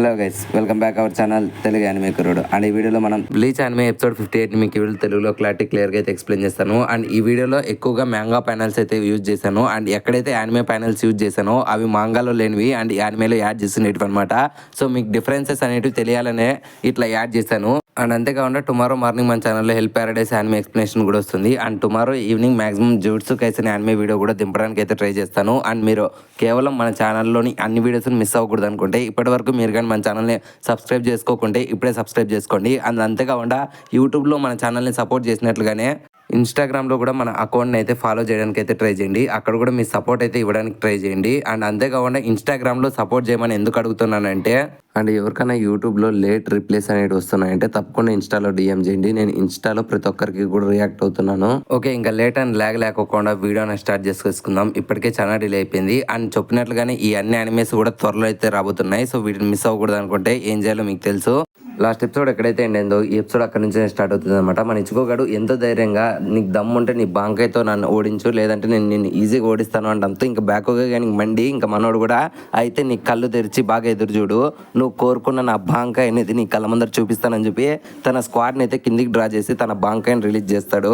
Hello guys, welcome back our channel Telugu anime కుర్రోడు. And ఈ వీడియోలో మనం బ్లీచ్ యానిమే ఎపిసోడ్ 58 మీకు ఈ వీడియో తెలుగులో క్లియర్గా అయితే ఎక్స్ప్లెయిన్ చేస్తాను. అండ్ ఈ వీడియోలో ఎక్కువగా మ్యాంగా ప్యానల్స్ అయితే యూజ్ చేశాను. అండ్ ఎక్కడైతే యానిమే ప్యానల్స్ యూజ్ చేశానో అవి మాంగాలో లేనివి అండ్ యానిమేలో యాడ్ చేసినవి అనమాట. సో మీకు డిఫరెన్సెస్ అనేవి తెలియాలనే ఇట్లా యాడ్ చేశాను. అండ్ అంతేకాకుండా టుమారో మార్నింగ్ మన ఛానల్లో హెల్ప్ ప్యారడైస్ యానిమే ఎక్స్ప్లెనేషన్ కూడా వస్తుంది. And tomorrow evening maximum Jujutsu Kaisen anime video కూడా దింపడానికి అయితే ట్రై చేస్తాను. అండ్ మీరు కేవలం మన ఛానల్లోని అన్ని వీడియోస్ని మిస్ అవ్వకూడదు అనుకుంటే ఇప్పటివరకు మీరు కానీ మన ఛానల్ని సబ్స్క్రైబ్ చేసుకోకుంటే ఇప్పుడే సబ్స్క్రైబ్ చేసుకోండి. అండ్ అంతేకాకుండా యూట్యూబ్లో మన ఛానల్ని సపోర్ట్ చేసినట్లుగానే ఇన్స్టాగ్రామ్లో కూడా మన అకౌంట్ని అయితే ఫాలో చేయడానికి అయితే ట్రై చేయండి. అక్కడ కూడా మీ సపోర్ట్ అయితే ఇవ్వడానికి ట్రై చేయండి. అండ్ అంతేకాకుండా ఇన్స్టాగ్రామ్లో సపోర్ట్ చేయమని ఎందుకు అడుగుతున్నానంటే అండ్ ఎవరికైనా యూట్యూబ్లో లేట్ రిప్లేస్ అనేవి వస్తున్నాయంటే తప్పకుండా ఇన్స్టాలో డిఎం చేయండి. నేను ఇన్స్టాలో ప్రతి ఒక్కరికి కూడా రియాక్ట్ అవుతున్నాను. ఓకే, ఇంకా లేట్ అండ్ లాగ్ లేకోకుండా వీడియోని స్టార్ట్ చేసుకుందాం. ఇప్పటికే చాలా డిలే అయిపోయింది. అండ్ చెప్పినట్లుగానే ఈ అన్ని యానిమేస్ కూడా త్వరలో అయితే రాబోతున్నాయి. సో వీటిని మిస్ అవ్వకూడదు అనుకుంటే ఏం చేయాలో మీకు తెలుసు. లాస్ట్ ఎపిసోడ్ ఎక్కడైతే ఎండేందో ఈ ఎపిసోడ్ అక్కడ నుంచి స్టార్ట్ అవుతుంది అనమాట. మన ఇచ్చుకోగాడు ఎంతో ధైర్యంగా నీకు దమ్ము ఉంటే నీ బాంకాయతో నన్ను ఓడించు, లేదంటే నేను నిన్ను ఈజీగా ఓడిస్తాను అంటంతో ఇంకా బ్యాక్గా కానీ మండి ఇంకా మనోడు కూడా అయితే నీ కళ్ళు తెరిచి బాగా ఎదురు చూడు, నువ్వు కోరుకున్న నా బాంకాయ అనేది నీ కళ్ళ ముందర చూపిస్తానని చెప్పి తన స్క్వాడ్ని అయితే కిందికి డ్రా చేసి తన బాంకాయని రిలీజ్ చేస్తాడు.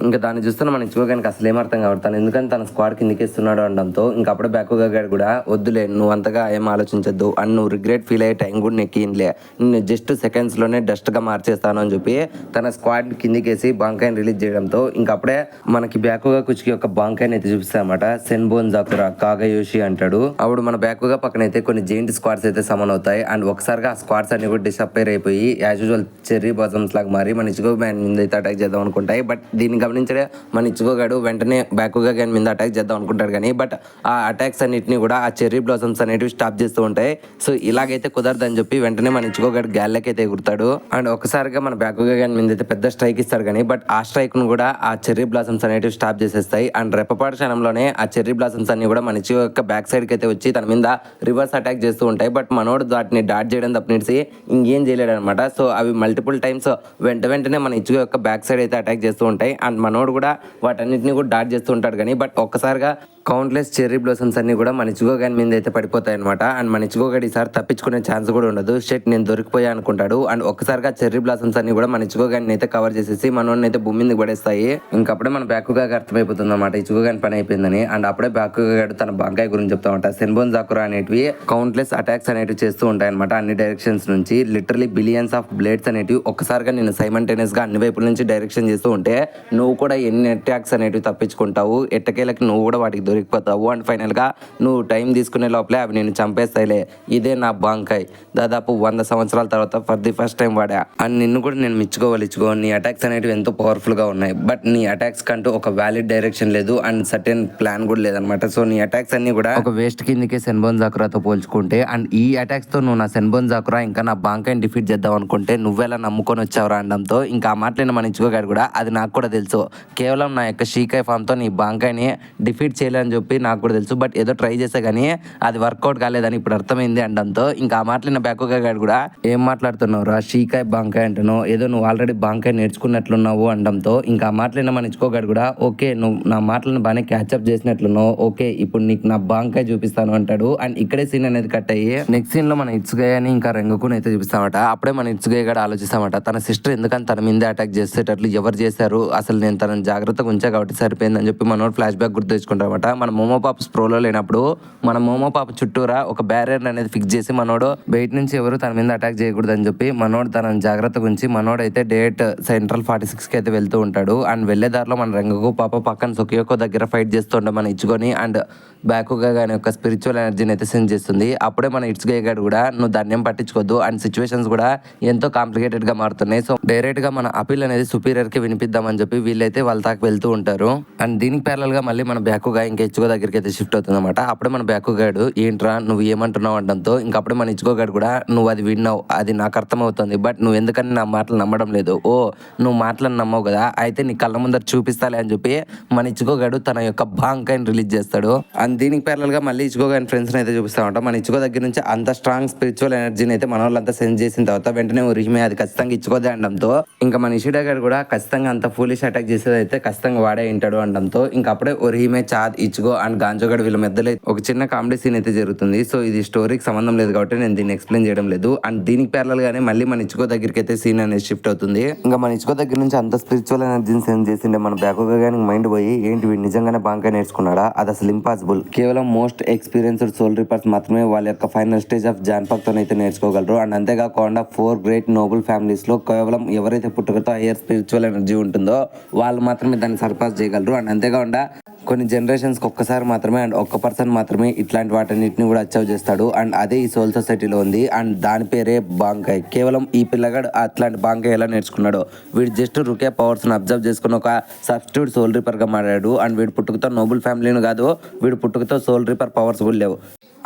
ఇంకా దాన్ని చూస్తున్న మన ఇచ్చుకోగానికి అసలు ఏమర్థం కావడతాను, ఎందుకంటే తన స్క్వాడ్ కిందికి ఇస్తున్నాడు అనడంతో ఇంకా అప్పుడే బ్యాక్గా గాడు కూడా వద్దులే నువ్వు అంతగా ఏం ఆలోచించద్దు అండ్ నువ్వు రిగ్రెట్ ఫీల్ అయ్యే టైం కూడా నీకు ఇన్లే, నేను జస్ట్ సెకండ్స్లోనే డస్ట్గా మార్చేస్తాను అని చెప్పి తన స్క్వాడ్ కిందికేసి బాంకాయని రిలీజ్ చేయడంతో ఇంకా అప్పుడే మనకి బ్యాక్గా కుచికి ఒక బాంకాయని అయితే చూపిస్తామన్నమాట. సెన్బోన్ జాకురా కాగయోషి అంటాడు. అప్పుడు మన బ్యాక్గా పక్కన అయితే కొన్ని జెయింట్ స్క్వాడ్స్ అయితే సమన్ అవుతాయి. అండ్ ఒకసారిగా ఆ స్క్వాడ్స్ అన్ని కూడా డిసప్పేర్ అయిపోయి యాజ్ యూజువల్ చెర్రీ బాజమ్స్ లాగా మారి మన ఇచ్చుకో మ్యాన్ మీద అయితే అటాక్ చేద్దాం అనుకుంటాయి. బట్ దీన్ని గమనించడే మన ఇచ్చుకోగాడు వెంటనే బ్యాక్గా గాని మీద అటాక్ చేద్దాం అనుకుంటాడు కానీ బట్ ఆ అటాక్స్ అన్నిటిని కూడా ఆ చెర్రీ బ్లాసమ్స్ అనేటివి స్టాప్ చేస్తూ ఉంటాయి. సో ఇలాగైతే కుదరదని చెప్పి వెంటనే మన ఇచ్చుకోగాడు గ్యాల్లకి అయితే ఎగురుతాడు. అండ్ ఒకసారిగా మన బ్యాక్గా గాని మీద అయితే పెద్ద స్ట్రైక్ ఇస్తాడు కానీ బట్ ఆ స్ట్రైక్ ను కూడా ఆ చెర్రీ బ్లాసమ్స్ అనేటివి స్టాప్ చేసేస్తాయి. అండ్ రెప్పపాటు క్షణంలోనే ఆ చెర్రీ బ్లాసమ్స్ అన్ని కూడా మన ఇచ్చుకో యొక్క బ్యాక్ సైడ్ కి అయితే వచ్చి తన మీద రివర్స్ అటాక్ చేస్తూ ఉంటాయి. బట్ మనోడు వాటిని డాట్ చేయడం తప్పనిసి ఇంకేం చేయలేడు అనమాట. సో అవి మల్టిపుల్ టైమ్స్ వెంటనే మన ఇచ్చుకో యొక్క బ్యాక్ సైడ్ అయితే అటాక్ చేస్తూ ఉంటాయి. అండ్ మనోడు కూడా వాటన్నిటిని కూడా డాట్ చేస్తూ ఉంటాడు కానీ బట్ ఒక్కసారిగా కౌంట్లెస్ చెర్రీ బ్లాసమ్స్ అన్ని కూడా మన ఇచ్చుకోగాని మీద అయితే పడిపోతాయి అనమాట. అండ్ మన ఇచ్చుకోగాడు ఈసారి తప్పించుకునే ఛాన్స్ కూడా ఉండదు. షెట్ నేను దొరికిపోయా అనుకుంటాడు. అండ్ ఒక్కసారిగా చెర్రీ బ్లాసమ్స్ అన్ని కూడా మన ఇచ్చుకోగాని అయితే కవర్ చేసేసి మనోడిని అయితే భూమి మీదకి పడేస్తాయి. ఇంకప్పుడే మన బ్యాక్గా అర్థమైపోతుంది అనమాట ఇచ్చుకోగాని పని అయిపోయిందని. అండ్ అప్పుడే బ్యాక్గా తన బాంకాయ గురించి చెప్తామంట. సెన్బోన్ జాకురా అనేటివి కౌంట్లెస్ అటాక్స్ అనేటివి చేస్తూ ఉంటాయి అనమాట. అన్ని డైరెక్షన్స్ నుంచి లిటరలీ బిలియన్స్ ఆఫ్ బ్లేడ్స్ అనేటివి ఒక్కసారిగా నేను సైమల్టేనియస్ గా అన్ని వైపుల నుంచి డైరెక్షన్ చేస్తూ ఉంటే నువ్వు కూడా ఎన్ని అటాక్స్ అనేటివి తప్పించుకుంటావు, ఎట్టకేలకి నువ్వు కూడా వాటికి దొరికిపోతావు. అండ్ ఫైనల్ గా నువ్వు టైం తీసుకునే లోపలే అవి నేను చంపేస్తాయిలే. ఇదే నా బాంకాయ్, దాదాపు 100 సంవత్సరాల తర్వాత ఫర్ ది ఫస్ట్ టైం వాడా. అండ్ నిన్ను కూడా నేను ఇచ్చుకో నీ అటాక్స్ అనేవి ఎంతో పవర్ఫుల్ గా ఉన్నాయి. బట్ నీ అటాక్స్ కంటూ ఒక వ్యాలిడ్ డైరెక్షన్ లేదు అండ్ సర్టెన్ ప్లాన్ కూడా లేదనమాట. సో నీ అటాక్స్ అన్ని కూడా ఒక వేస్ట్ కిందకే సెన్బోన్ జాకురాతో పోల్చుకుంటే అండ్ ఈ అటాక్స్ తో నువ్వు నా సెన్బోన్ జాకురా ఇంకా నా బాంకాయని డిఫీట్ చేద్దాం అనుకుంటే నువ్వెలా నమ్ముకొని వచ్చావురా అనడంతో ఇంకా ఆ మాటలను మన ఇచ్చుకోగాడు కూడా అది నాకు కూడా తెలుసు, కేవలం నా యొక్క షీకాయ్ ఫామ్ తో నీ బాంకాయని డిఫీట్ చేయాలని చెప్పి నాకు కూడా తెలుసు, బట్ ఏదో ట్రై చేసా కానీ అది వర్కౌట్ కాలేదని ఇప్పుడు అర్థమైంది అనడంతో ఇంకా ఆ మాటలు బ్యాక్గా గాడు కూడా ఏం మాట్లాడుతున్నావు రా షీకాయ్ బాంకాయ్ అంటున్నావు, ఏదో నువ్వు ఆల్రెడీ బాంకాయ్ నేర్చుకున్నట్లున్నావు అనడంతో ఇంకా ఆ మాటలు మన ఇచ్చుకోగాడు కూడా ఓకే నువ్వు నా మాటలను బాగానే క్యాచ్అప్ చేసినట్లున్నావు, ఓకే ఇప్పుడు నీకు నా బాంకాయ్ చూపిస్తాను అంటాడు. అండ్ ఇక్కడే సీన్ అనేది కట్ అయ్యి నెక్స్ట్ సీన్ లో మన ఇచ్చుగాయని ఇంకా రెంగుకుని అయితే చూపిస్తామట. అప్పుడే మన ఇచ్చుగాయ కూడా ఆలోచిస్తామట తన సిస్టర్ ఎందుకని తన మీద అటాక్ చేసేటట్లు ఎవరు చేశారు, అసలు నేను తనని జాగ్రత్తగా ఉంచా కాబట్టి సరిపోయిందని చెప్పి మనోడు ఫ్లాష్ బ్యాక్ గుర్తు తెచ్చుకుంటామట. మన మోమో పాప స్ప్రోలో లేనప్పుడు మన మోమో పాప చుట్టూరా ఒక బ్యారియర్ అనేది ఫిక్స్ చేసి మనోడు బయట నుంచి ఎవరు తన మీద అటాక్ చేయకూడదు అని చెప్పి మనోడు తనని జాగ్రత్తగా ఉంచి మనోడు అయితే డేట్ సెంట్రల్ 46 కి అయితే వెళ్తూ ఉంటాడు. అండ్ వెళ్లే దారిలో మన రంగకు పాప పక్కన సుఖియోకో దగ్గర ఫైట్ చేస్తుండే మన ఇచ్చుకొని అండ్ బ్యాకుగా గాని యొక్క స్పిరిచువల్ ఎనర్జీని అయితే సెండ్ చేస్తుంది. అప్పుడే మన ఇట్స్గయ్య గారు కూడా నువ్వు దాన్ని ఏం పట్టించుకోవద్దు అండ్ సిచ్యువేషన్స్ కూడా ఎంతో కాంప్లికేటెడ్ గా మారుతున్నాయి. సో డైరెక్ట్ గా మన అపీల్ అనేది సుపీరియర్ కి వినిపిద్దామని చెప్పి వీళ్ళైతే వాళ్ళ దాకా వెళ్తూ ఉంటారు. అండ్ దీనికి ప్యారల్ గా మళ్ళీ మన బ్యాకుగా ఇంకా ఇచ్చుకో దగ్గరికి అయితే షిఫ్ట్ అవుతుంది అనమాట. అప్పుడే మన బ్యాకుగాడు ఏంట్రా నువ్వు ఏమంటున్నావు అనడంతో ఇంకప్పుడే మన ఇచ్చుకోగాడు కూడా నువ్వు అది విన్నావు, అది నాకు అర్థమవుతుంది, బట్ నువ్వు ఎందుకని నా మాటలు నమ్మడం లేదు, ఓ నువ్వు మాటలను నమ్మవు కదా, అయితే నీ కళ్ళ ముందర చూపిస్తాలే అని చెప్పి మన ఇచ్చుకోగాడు తన యొక్క బాంకాయని రిలీజ్ చేస్తాడు. అండ్ దీనికి ప్యారల్ గా మళ్ళీ ఇచ్చుకోగాని ఫ్రెండ్స్ అయితే చూపిస్తామంట. మన ఇచ్చుకో దగ్గర నుంచి అంత స్ట్రాంగ్ స్పిరిచువల్ ఎనర్జీని అయితే మన వాళ్ళంతా సెన్స్ చేసిన తర్వాత వెంటనే రిహిమే అది ఖచ్చితంగా ఇచ్చుకోదే అనడంతో ఇంకా మన ఇషిడా గారు కూడా ఖచ్చితంగా అంత ఫూలిష్ అటాక్ అటాక్ చేసేది అయితే ఖచ్చితంగా వాడే ఉంటాడు అనడంతో ఇంకా అప్పుడే ఒరిహిమే, చాద్, ఇచ్చుగో అండ్ గాంజోగడ్ వీళ్ళ మధ్యలో ఒక చిన్న కామెడీ సీన్ అయితే జరుగుతుంది. సో ఇది స్టోరీకి సంబంధం లేదు కాబట్టి నేను దీన్ని ఎక్స్ప్లెయిన్ చేయడం లేదు. అండ్ దీనికి ప్యారల్ గానే మళ్ళీ మన ఇచ్చుగో దగ్గరికి అయితే సీన్ అనేది షిఫ్ట్ అవుతుంది. ఇంకా మన ఇచ్చుగో దగ్గర నుంచి అంత స్పిరిచువల్ ఎనర్జీని సెండ్ చేసిండే మన బ్యాకోగా కానీ మైండ్ పోయి ఏంటి వీడు నిజంగానే బాగా నేర్చుకున్నాడా, అది అసలు ఇంపాసిబుల్. కేవలం మోస్ట్ ఎక్స్పీరియన్స్డ్ సోల్ రీపర్స్ మాత్రమే వాళ్ళ యొక్క ఫైనల్ స్టేజ్ ఆఫ్ జాన్పక్తో అయితే నేర్చుకోగలరు. అండ్ అంతేకాకుండా 4 గ్రేట్ నోబుల్ ఫ్యామిలీస్ లో కేవలం ఎవరైతే పుట్టుకతో హయ్యర్ స్పిరిచువల్ ఎనర్జీ ఉంటుందో వాళ్ళు మాత్రమే దాన్ని సర్పాస్ చేయగలరు. అండ్ అంతేకాకుండా కొన్ని జనరేషన్స్కి ఒక్కసారి మాత్రమే అండ్ ఒక్క పర్సన్ మాత్రమే ఇట్లాంటి వాటన్నిటిని కూడా అచీవ్ చేస్తాడు. అండ్ అదే ఈ సోల్ సొసైటీలో ఉంది. అండ్ దాని పేరే బాంకాయ్. కేవలం ఈ పిల్లగాడు అట్లాంటి బాంకాయ్ ఎలా నేర్చుకున్నాడు, వీడు జస్ట్ రుకే పవర్స్ని అబ్జర్వ్ చేసుకుని ఒక సబ్స్టిట్యూట్ సోల్ రీపర్గా మారాడు. అండ్ వీడు పుట్టుకతో నోబుల్ ఫ్యామిలీని కాదు, వీడు పుట్టుకతో సోల్ రీపర్ పవర్స్ కూడా లేవు.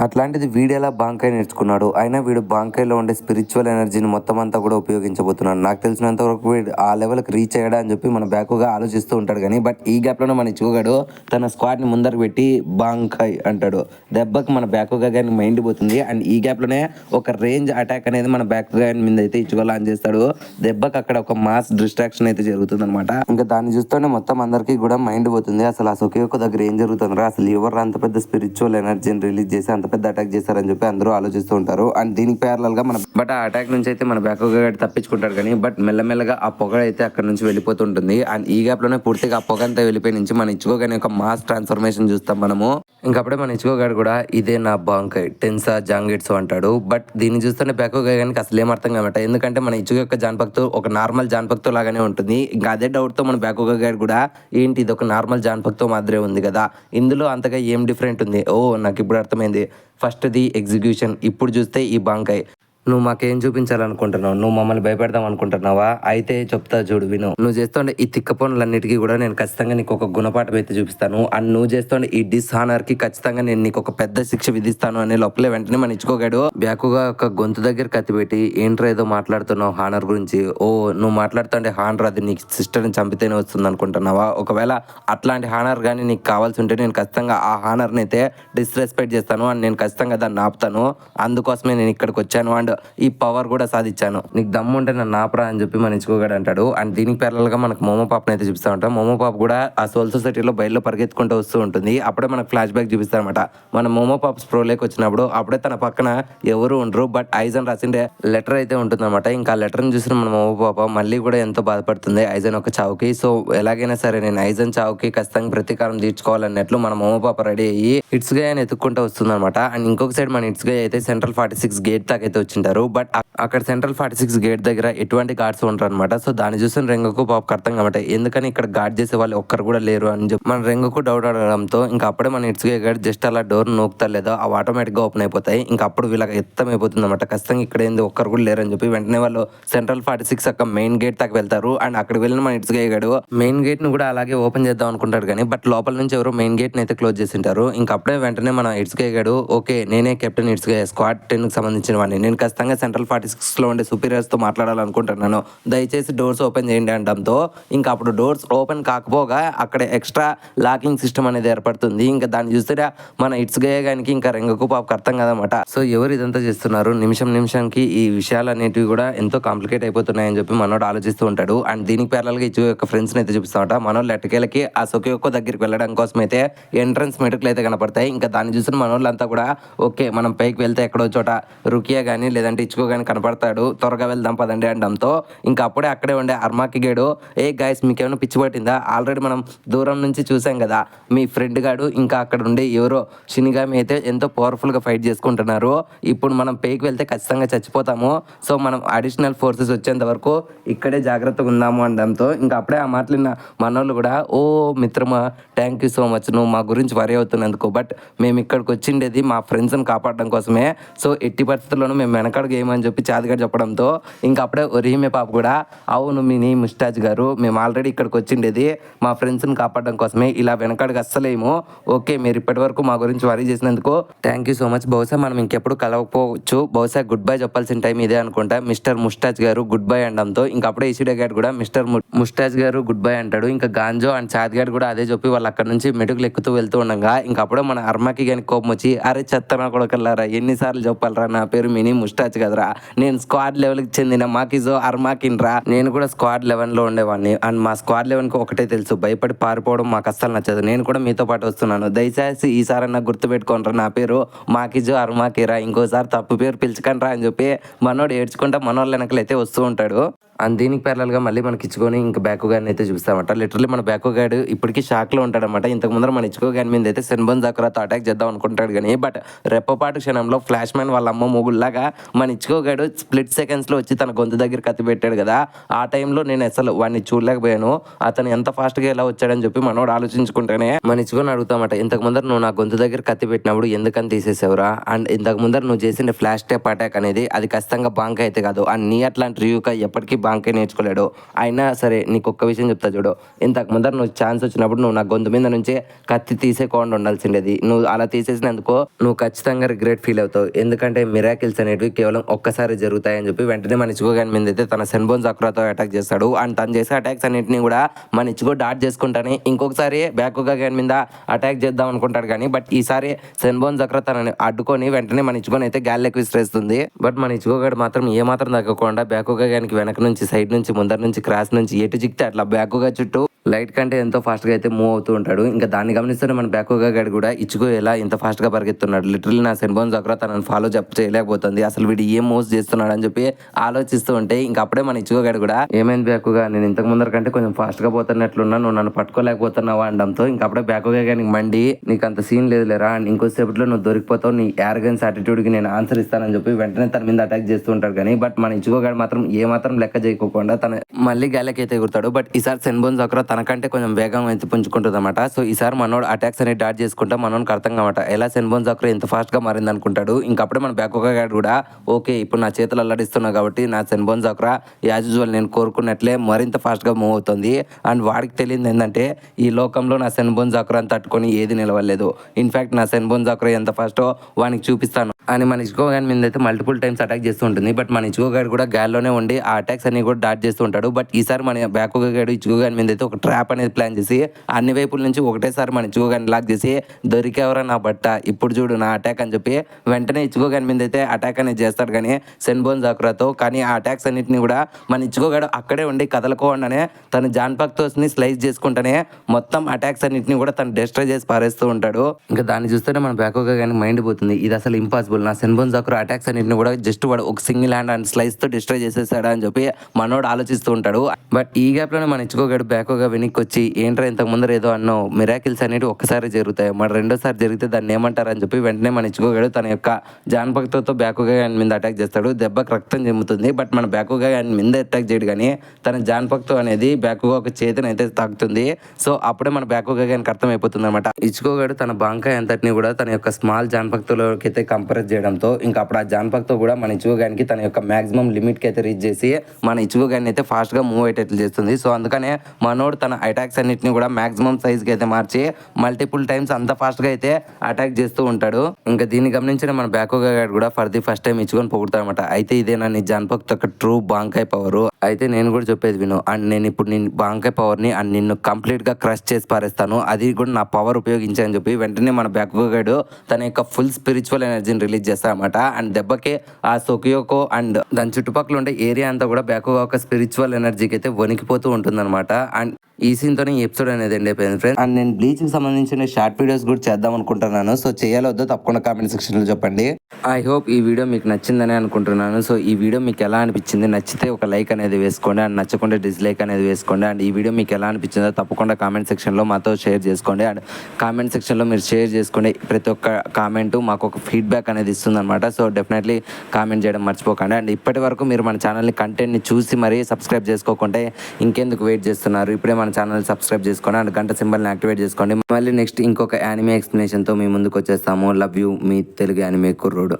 అట్లాంటిది వీడు ఎలా బాంకాయ్ నేర్చుకున్నాడు, అయినా వీడు బాంకాయ్లో ఉండే స్పిరిచువల్ ఎనర్జీని మొత్తం అంతా కూడా ఉపయోగించబోతున్నాడు. నాకు తెలిసినంత వరకు వీడు ఆ లెవెల్కి రీచ్ అయ్యాడా అని చెప్పి మన బ్యాకుగా ఆలోచిస్తూ ఉంటాడు. కానీ బట్ ఈ గ్యాప్లోనే మన ఇచ్చుగాడు తన స్క్వాడ్ని ముందరకు పెట్టి బాంకాయ్ అంటాడు. దెబ్బకి మన బ్యాకుగా కానీ మైండ్ పోతుంది. అండ్ ఈ గ్యాప్లోనే ఒక రేంజ్ అటాక్ అనేది మన బ్యాకుగా మీద అయితే ఇచ్చుగా లాంచ్ చేస్తాడు. దెబ్బకి అక్కడ ఒక మాస్ డిస్ట్రాక్షన్ అయితే జరుగుతుంది అనమాట. ఇంకా దాన్ని చూస్తూనే మొత్తం అందరికీ కూడా మైండ్ పోతుంది. అసలు ఆ సొకేయొక్క దగ్గర ఏం జరుగుతుందిరా, అసలు ఎవరు అంత పెద్ద స్పిరిచువల్ ఎనర్జీని రిలీజ్ చేసి అంత పెద్ద అటాక్ చేశారని చెప్పి అందరూ ఆలోచిస్తూ ఉంటారు. అండ్ దీనికి ప్యారలల్ గా బట్ ఆ అటాక్ నుంచి అయితే మన బ్యాకుగా తప్పించుకుంటారు. కానీ బట్ మెల్లమెల్లగా ఆ పొగ అయితే అక్కడ నుంచి వెళ్ళిపోతుంటుంది. అండ్ ఈ గ్యాప్ లోనే పూర్తిగా ఆ పొగ అంతా వెళ్ళిపోయి నుంచి మన ఇచ్చుకోగానే ఒక మాస్ ట్రాన్స్ఫర్మేషన్ చూస్తాం మనము. ఇంకప్పుడే మన ఇచ్చుకోగాడు కూడా ఇదే నా బాంకాయ్ టెన్సా జాంగిట్స్ అంటాడు. బట్ దీన్ని చూస్తేనే బ్యాకుగా కానీ అసలు ఏం అర్థం కావట. ఎందుకంటే మన ఇచ్చుగో యొక్క జాన్పక్తో ఒక నార్మల్ జాన్పక్తో లాగానే ఉంటుంది. ఇంకా అదే డౌట్ తో మన బ్యాకుగా గాడు కూడా ఏంటి ఇది ఒక నార్మల్ జాన్పక్తో మాదిరే ఉంది కదా, ఇందులో అంతగా ఏం డిఫరెంట్ ఉంది, ఓ నాకు ఇప్పుడు అర్థమైంది. ఫస్ట్ది ఎగ్జిక్యూషన్, ఇప్పుడు చూస్తే ఈ బాంకాయ్. నువ్వు మాకేం చూపించాలనుకుంటున్నావు, నువ్వు మమ్మల్ని భయపెడదాం అనుకుంటున్నావా, అయితే చెప్తా చూడు విను. నువ్వు చేస్తుండే ఈ తిక్క పనులన్నిటికీ కూడా నేను ఖచ్చితంగా నీకు ఒక గుణపాఠం అయితే చూపిస్తాను. అండ్ నువ్వు చేస్తుండే ఈ డిస్హానర్ కి ఖచ్చితంగా నేను నీకు ఒక పెద్ద శిక్ష విధిస్తాను అనే లోపలే వెంటనే మన ఇచ్చుకోగాడు బ్యాకుగా ఒక గొంతు దగ్గర కత్తి పెట్టి ఏంట్రా ఏదో మాట్లాడుతున్నావు హానర్ గురించి, ఓ నువ్వు మాట్లాడుతుంటే హానర్ అది నీ సిస్టర్ని చంపితేనే వస్తుంది అనుకుంటున్నావా, ఒకవేళ అట్లాంటి హానర్ కానీ నీకు కావాల్సి ఉంటే నేను ఖచ్చితంగా ఆ హానర్ని అయితే డిస్రెస్పెక్ట్ చేస్తాను అండ్ నేను ఖచ్చితంగా దాన్ని ఆపుతాను. అందుకోసమే నేను ఇక్కడికి వచ్చాను అండ్ ఈ పవర్ కూడా సాధించాను, నీకు దమ్ము ఉంటే నన్ను ఆపరా అని చెప్పి మన ఇచ్చుకోగాడు అంటాడు. అండ్ దీనికి ప్యారల్ గా మనకు మోమో పాపని అయితే చూపిస్తా ఉంటాం. మోమో పాప కూడా ఆ సోల్ సొసైటీలో బయటలో పరిగెత్తుకుంటూ వస్తూ ఉంటుంది. అప్పుడే మనకు ఫ్లాష్ బ్యాక్ చూపిస్తారనమాట. మన మోమో పాప స్ప్రోలోకి వచ్చినప్పుడు అప్పుడే తన పక్కన ఎవరు ఉండరు, బట్ ఐజన్ రాసిండే లెటర్ అయితే ఉంటుందన్నమాట. ఇంకా లెటర్ని చూసిన మన మోమో పాప మళ్ళీ కూడా ఎంతో బాధపడుతుంది ఐజన్ ఒక చావుకి. సో ఎలాగైనా సరే నేను ఐజన్ చావుకి ఖచ్చితంగా ప్రతీకారం తీర్చుకోవాలన్నట్లు మన మోమో పాప రెడీ అయ్యి ఇట్స్ గా అని ఎత్తుక్కుంటూ వస్తుంది అనమాట. అండ్ ఇంకొక సైడ్ మన ఇట్స్ గా అయితే సెంట్రల్ 46 గేట్ దాకా అయితే వచ్చింటారు. బట్ అక్కడ సెంట్రల్ 46 గేట్ దగ్గర ఎటువంటి గార్డ్స్ ఉంటారు అనమాట. సో దాన్ని చూసిన రెంగకు పాపకు అర్థం కాబట్టి ఎందుకని ఇక్కడ గార్డ్ చేసే వాళ్ళు ఒక్కరు కూడా లేరు అని చెప్పి మన రెంగకు డౌట్ అడగడంతో ఇంకా అప్పుడే మన ఇట్స్గా గార్డ్ జస్ట్ అలా డోర్ నోకుతా లేదో అవి ఆటోమేటిక్ గా ఓపెన్ అయిపోతాయి. ఇంకా అప్పుడు వీళ్ళకి ఎత్తం అయిపోతుంది అనమాట. ఖచ్చితంగా ఇక్కడ ఏంది ఒక్కరు కూడా లేరు అని చెప్పి వెంటనే వాళ్ళు సెంట్రల్ 46 అక్క మెయిన్ గేట్ దాకా వెళ్తారు. అండ్ అక్కడ వెళ్ళిన మన ఇట్స్గా గాడు మెయిన్ గేట్ ని కూడా అలాగే ఓపెన్ చేద్దాం అనుకుంటాడు. కానీ బట్ లోపల నుంచి ఎవరు మెయిన్ గేట్ ని అయితే క్లోజ్ చేసింటారు. ఇంకా అప్పుడే వెంటనే మన ఇట్స్గా గాడు ఓకే నేనే కెప్టెన్ ఇట్స్గా స్క్వాడ్ 10 కి సంబంధించిన వాడిని, నేను ఖచ్చితంగా సెంట్రల్ 46 లో ఉండే సుపీరియర్స్ తో మాట్లాడాలనుకుంటున్నాను, దయచేసి డోర్స్ ఓపెన్ చేయండి అనడంతో ఇంకా అప్పుడు డోర్స్ ఓపెన్ కాకపోగా అక్కడ ఎక్స్ట్రా లాకింగ్ సిస్టమ్ అనేది ఏర్పడుతుంది. ఇంకా దాన్ని చూస్తే మన ఇట్స్ గేయగానికి ఇంకా రెంగకు పాపకు అర్థం కదనమాట. సో ఎవరు ఇదంతా చేస్తున్నారు, నిమిషానికి ఈ విషయాలు అనేటివి కూడా ఎంతో కాంప్లికేట్ అయిపోతున్నాయని చెప్పి మనోడు ఆలోచిస్తూ ఉంటాడు. అండ్ దీనికి ప్యారల్ గా ఇచ్చు యొక్క ఫ్రెండ్స్ అయితే చూపిస్తామట. మనోళ్ళు ఎట్టకేలకి ఆ సొకేయొక్క దగ్గరికి వెళ్ళడం కోసం అయితే ఎంట్రన్స్ మెటుకులు అయితే కనపడతాయి. ఇంకా దాన్ని చూసిన మనోళ్ళంతా కూడా ఓకే మనం పైకి వెళ్తే ఎక్కడో చోట రుకియా కానీ లేదంటే ఇచ్చుకో కానీ కనపడతాడు, త్వరగా వెళ్దాం పదండి అనడంతో ఇంకా అప్పుడే అక్కడే ఉండే అర్మాకి గేడు ఏ గైస్ మీకేమైనా పిచ్చి పట్టిందా, ఆల్రెడీ మనం దూరం నుంచి చూసాం కదా మీ ఫ్రెండ్ గాడు ఇంకా అక్కడ ఉండే ఎవరో షినిగామి అయితే ఎంతో పవర్ఫుల్ గా ఫైట్ చేసుకుంటున్నారు, ఇప్పుడు మనం పైకి వెళ్తే ఖచ్చితంగా చచ్చిపోతాము, సో మనం అడిషనల్ ఫోర్సెస్ వచ్చేంత వరకు ఇక్కడే జాగ్రత్తగా ఉందాము అనడంతో ఇంకా అప్పుడే ఆ మాటలిన్న మనోళ్ళు కూడా ఓ మిత్రమా థ్యాంక్ యూ సో మచ్ నువ్వు మా గురించి వరి అవుతున్నందుకు, బట్ మేము ఇక్కడికి వచ్చిండేది మా ఫ్రెండ్స్ని కాపాడడం కోసమే, సో ఎట్టి పరిస్థితుల్లోనూ మేము వెనకడుగు ఏమని చెప్పి చాదిగాడు చెప్పడంతో ఇంకా అప్పుడే ఒరిహిమే పాప కూడా అవును మీ ముస్టాజ్ గారు మేము ఆల్రెడీ ఇక్కడికి వచ్చిండేది మా ఫ్రెండ్స్ని కాపాడడం కోసమే, ఇలా వెనకడుగు అస్సలేమో, ఓకే మీరు ఇప్పటి వరకు మా గురించి వరీ చేసినందుకు థ్యాంక్ యూ సో మచ్, బహుశా మనం ఇంకెప్పుడు కలవకపోవచ్చు, బహుశా గుడ్ బై చెప్పాల్సిన టైం ఇదే అనుకుంటా, మిస్టర్ ముస్టాజ్ గారు గుడ్ బై అనడంతో ఇంకా అప్పుడే ఇషిడే గారు కూడా మిస్టర్ ముస్టాజ్ గారు గుడ్ బై అంటాడు. ఇంకా గాంజో అండ్ చాద్ గారు కూడా అదే చెప్పి వాళ్ళు అక్కడ నుంచి మెటుకులు ఎక్కుతూ వెళ్తూ ఉండగా ఇంకా అప్పుడే మన అర్మాకి కానీ కోపం వచ్చి అరే చెత్తనా కొడకల్లారా ఎన్నిసార్లు చెప్పాలరా నా పేరు మినీ ముస్టాజ్ ముస్టాచ్ కదరా, నేను స్క్వాడ్ లెవెల్కి చెందిన మాకిజో అర్మాకిన్ రా. నేను కూడా స్క్వాడ్ 11లో ఉండేవాడిని అండ్ మా స్క్వాడ్ 11కి ఒకటే తెలుసు, భయపడి పారిపోవడం మాకు అస్సలు నచ్చదు. నేను కూడా మీతో పాటు వస్తున్నాను, దయచేసి ఈసారన్నా గుర్తుపెట్టుకోనరా, నా పేరు మాకిజో అర్మాకిరా, ఇంకోసారి తప్పు పేరు పిలుచుకండి రా అని చెప్పి మనోడు ఏడ్చుకుంటా మనోళ్ళ వెనకలైతే వస్తూ ఉంటాడు. అండ్ దీనికి ప్యారల్గా మళ్ళీ మనకి ఇచ్చుకొని ఇంకా బ్యాకు గాడిని అయితే చూస్తామట. లిటరల్లీ మన బ్యాకు గాడు ఇప్పటికీ షాక్లో ఉంటాడనమాట. ఇంతకు ముందర మన ఇచ్చుకో గాడి మీద అయితే సెన్బోన్ జక్రాతో అటాక్ చేద్దాం అనుకుంటాడు కానీ బట్ రెప్పపాటు క్షణంలో ఫ్లాష్ మ్యాన్ వాళ్ళ అమ్మ మొగుల్లాగా మన ఇచ్చుకో గాడు స్ప్లిట్ సెకండ్స్లో వచ్చి తన గొంతు దగ్గర కత్తి పెట్టాడు కదా. ఆ టైంలో నేను అసలు వాడిని చూడలేకపోయాను, అతను ఎంత ఫాస్ట్గా ఎలా వచ్చాడని చెప్పి మనోడు ఆలోచించుకుంటేనే మన ఇచ్చుకొని అడుగుతామట, ఇంతకు ముందర నువ్వు నా గొంతు దగ్గర కత్తి పెట్టినప్పుడు ఎందుకని తీసేసావురా, అండ్ ఇంతకు ముందర నువ్వు చేసిన ఫ్లాష్ టైప్ అటాక్ అనేది అది ఖచ్చితంగా బాంక్ అయితే కాదు, అండ్ నీ అట్లాంటి రివ్యూగా ఎప్పటికీ బాంకే నేర్చుకోలేడు. అయినా సరే నీకు ఒక్క విషయం చెప్తా చూడు, ఇంతకు ముందర నువ్వు ఛాన్స్ వచ్చినప్పుడు నువ్వు నా గొంతు మీద నుంచే కత్తి తీసేకోండి ఉండాల్సిండేది. నువ్వు అలా తీసేసినందుకు నువ్వు ఖచ్చితంగా రిగ్రెట్ ఫీల్ అవుతావు, ఎందుకంటే మిరాకిల్స్ అనేవి కేవలం ఒక్కసారి జరుగుతాయని చెప్పి వెంటనే మన ఇచ్చుకో గాని మీద అయితే తన సెన్బోన్ జక్రాతో అటాక్ చేస్తాడు. అండ్ తను చేసే అటాక్స్ అన్నింటినీ కూడా మన ఇచ్చుకో డాట్ చేసుకుంటానే ఇంకొకసారి బ్యాకుగా గాని మీద అటాక్ చేద్దాం అనుకుంటాడు కానీ బట్ ఈసారి సెన్బోన్ జక్రా తనని అడ్డుకొని వెంటనే మన ఇచ్చుకొని అయితే గాల్లోకి విసిరేస్తుంది. బట్ మన ఇచ్చుకో గాడు మాత్రం ఏమాత్రం తగ్గకుండా బ్యాకుగా గానికి వెనక నుంచి సైడ్ నుంచి ముందర నుంచి క్రాస్ నుంచి ఎటు చిక్తే అట్లా బ్యాకుగా చుట్టూ లైట్ కంటే ఎంతో ఫాస్ట్గా అయితే మూవ్ అవుతూ ఉంటాడు. ఇంకా దాన్ని గమనిస్తూనే మన బ్యాకుగా గాడు కూడా ఇచ్చుకో ఎలా ఇంత ఫాస్ట్గా పరిగెత్తున్నాడు, లిటరల్లీ నా సెన్బోన్ జక్రా తనని ఫాలో చేయలేకపోతుంది, అసలు వీడు ఏం మూవ్స్ చేస్తున్నాడు అని చెప్పి ఆలోచిస్తూ ఉంటే ఇంకా అప్పుడే మన ఇచ్చుకో గాడు కూడా ఏమైంది బ్యాకుగా, నేను ఇంతకు ముందర కంటే కొంచెం ఫాస్ట్గా పోతున్నట్లున్నా, నువ్వు నన్ను పట్టుకోలేకపోతున్నావా అనడంతో ఇంకా అప్పుడే బ్యాకుగా గానికి మండి, నీకు అంత సీన్ లేదులేరా, ఇంకోసేపట్లో నువ్వు దొరికిపోతావు, నీ యారగన్స్ యాటిట్యూడ్కి నేను ఆన్సర్ ఇస్తానని చెప్పి వెంటనే తన మీద అటాక్ చేస్తూ ఉంటాడు. కానీ బట్ మన ఇచ్చుకో గాడు మాత్రం ఏమాత్రం లెక్క చేయకోకుండా తన మళ్ళీ గాలికి అయితే ఎగురుతాడు. బట్ ఈసారి సెన్బోన్ జక్రా తనకంటే కొంచెం వేగం అయితే పుంజుకుంటుంది అనమాట. సో ఈసారి మనోడు అటాక్స్ అనేది డాట్ చేసుకుంటా మనోడికి అర్థం కావట ఎలా సెన్బోన్ జక్రా ఇంత ఫాస్ట్గా మారింది అనుకుంటాడు. ఇంకప్పుడే మన బ్యాకుగా గాడు కూడా ఓకే ఇప్పుడు నా చేతులు అల్లాడిస్తున్నావు కాబట్టి నా సెన్బోన్ జక్రా యాజ్ యూజువల్ నేను కోరుకున్నట్లే మరింత ఫాస్ట్గా మూవ్ అవుతుంది. అండ్ వాడికి తెలియదు ఏంటంటే ఈ లోకంలో నా సెన్బోన్ జక్రాని తట్టుకొని ఏది నిలవలేదు, ఇన్ఫాక్ట్ నా సెన్బోన్ జక్రా ఎంత ఫాస్టో వానికి చూపిస్తాను అని మన ఇచ్చుకో గాని మీద అయితే మల్టిపుల్ టైమ్స్ అటాక్ చేస్తూ ఉంటుంది. బట్ మన ఇచ్చుకో గాడు కూడా గాల్లోనే ఉండి ఆ అటాక్స్ అన్ని కూడా డాట్ చేస్తూ ఉంటాడు. బట్ ఈసారి మన బ్యాకుగా గాడు ఇచ్చుకో గాని మీద అయితే ఒక ట్రాప్ అనేది ప్లాన్ చేసి అన్ని వైపుల నుంచి ఒకటేసారి మన ఇచ్చుకో గాని లాక్ చేసి దొరికేవరా నా బట్ట ఇప్పుడు చూడు నా అటాక్ అని చెప్పి వెంటనే ఇచ్చుకో గాని మీద అయితే అటాక్ అనేది చేస్తాడు కానీ సెన్బోన్ జక్రాతో. కానీ ఆ అటాక్స్ అన్నింటినీ కూడా మన ఇచ్చుకో గాడు అక్కడే ఉండి కదలకోకుండానే తన జాన్పాక్తోని స్లైస్ చేసుకుంటానే మొత్తం అటాక్స్ అన్నింటినీ కూడా తను డిస్ట్రాయ్ చేసి పారేస్తూ ఉంటాడు. ఇంకా దాన్ని చూస్తేనే మన బ్యాకుగా గాని మైండ్ పోతుంది, ఇది అసలు ఇంపాసిబుల్, నా సెన్బోన్ జక్రా అటాక్స్ అన్నింటిని కూడా జస్ట్ వాడు ఒక సింగిల్ హ్యాండ్ అండ్ స్లైస్ తో డిస్ట్రాయ్ చేసేసాడా అని చెప్పి మనోడు ఆలోచిస్తూ ఉంటాడు. బట్ ఈ గ్యాప్ లోనే మన ఇచ్చుకోగాడు బ్యాకుగా వెనక్కి వచ్చి ఏంట్రా ఇంతకు ముందర ఏదో అన్నో మిరాకిల్స్ అనేవి ఒక్కసారి జరుగుతాయి, మరి రెండోసారి జరిగితే దాన్ని ఏమంటారని చెప్పి వెంటనే మన ఇచ్చుకోగాడు తన యొక్క జాన్పక్తో బ్యాకుగా ఆయన మీద అటాక్ చేస్తాడు. దెబ్బకు రక్తం చెమ్ముతుంది. బట్ మన బ్యాకుగా ఆయన మీద అటాక్ చేయడు కానీ తన జాన్పక్తో అనేది బ్యాకుగా ఒక చేతిని అయితే తాకుతుంది. సో అప్పుడే మన బ్యాకుగా ఆయనకు అర్థమైపోతుంది అనమాట. ఇచ్చుకోగాడు తన బాంకాయ అంతటిని కూడా తన యొక్క స్మాల్ జాన్పక్తోలోకి అయితే కంపేర్ చేయడంతో ఇంకా అప్పుడు ఆ జాన్పక్తో కూడా మన ఇచ్చుకోగానికి తన యొక్క మాక్సిమం లిమిట్కి అయితే రీచ్ చేసి మన ఇచ్చుకోగాని అయితే ఫాస్ట్గా మూవ్ అయ్యేటట్లు చేస్తుంది. సో అందుకనే మనోడు తన అటాక్స్ అన్నిటిని కూడా మాక్సిమం సైజ్కి అయితే మార్చి మల్టిపుల్ టైమ్స్ అంత ఫాస్ట్గా అయితే అటాక్ చేస్తూ ఉంటాడు. ఇంకా దీన్ని గమనించిన మన బ్యాకోగా కూడా ఫర్ ది ఫస్ట్ టైం ఇచ్చుకొని పొగుడతాడు అనమాట. అయితే ఇదేనా నీ జాన్పక్ యొక్క ట్రూ బాంకాయ్ పవర్, అయితే నేను కూడా చెప్పేది విను, అండ్ నేను ఇప్పుడు నీ బాంకాయ్ పవర్ని అండ్ నిన్ను కంప్లీట్గా క్రష్ చేసి పారేస్తాను, అది కూడా నా పవర్ ఉపయోగించని చెప్పి వెంటనే మన బ్యాకోగాడు తన యొక్క ఫుల్ స్పిరిచువల్ ఎనర్జీని రిలీజ్ చేస్తాడనమాట. అండ్ దెబ్బకి ఆ సోకియోకో అండ్ దాని చుట్టుపక్కల ఉండే ఏరియా అంతా కూడా బ్యాకోగా ఒక స్పిరిచువల్ ఎనర్జీకి అయితే వణికిపోతూ ఉంటుందన్నమాట. అండ్ ఈ సీన్తోనే ఈ ఎపిసోడ్ అనేది ఎండ్ అయిపోయింది ఫ్రెండ్స్. అండ్ నేను బ్లీచ్కి సంబంధించిన షార్ట్ వీడియోస్ కూడా చేద్దాం అనుకుంటున్నాను. సో చేయాలో వద్దో తప్పకుండా కామెంట్ సెక్షన్లో చెప్పండి. ఐ హోప్ ఈ వీడియో మీకు నచ్చిందని అనుకుంటున్నాను. సో ఈ వీడియో మీకు ఎలా అనిపించింది, నచ్చితే ఒక లైక్ అనేది వేసుకోండి, అండ్ నచ్చకుండా డిస్లైక్ అనేది వేసుకోండి. అండ్ ఈ వీడియో మీకు ఎలా అనిపించిందో తప్పకుండా కామెంట్ సెక్షన్లో మాతో షేర్ చేసుకోండి. అండ్ కామెంట్ సెక్షన్లో మీరు షేర్ చేసుకోండి, ప్రతి ఒక్క కామెంట్ మాకు ఒక ఫీడ్బ్యాక్ అనేది ఇస్తుంది అనమాట. సో డెఫినెట్లీ కామెంట్ చేయడం మర్చిపోకండి. అండ్ ఇప్పటి వరకు మీరు మన ఛానల్ని కంటెంట్ని చూసి మరీ సబ్స్క్రైబ్ చేసుకోకుంటే ఇంకెందుకు వెయిట్ చేస్తున్నారు, ఇప్పుడే మన ఛానల్ సబ్స్క్రైబ్ చేసుకోండి అండ్ గంట సింబల్ని యాక్టివేట్ చేసుకోండి. మళ్ళీ నెక్స్ట్ ఇంకొక యానిమే ఎక్స్ప్లెనేషన్తో మీ ముందుకు వచ్చేస్తాము. Love you, me Telugu anime కుర్రోడు.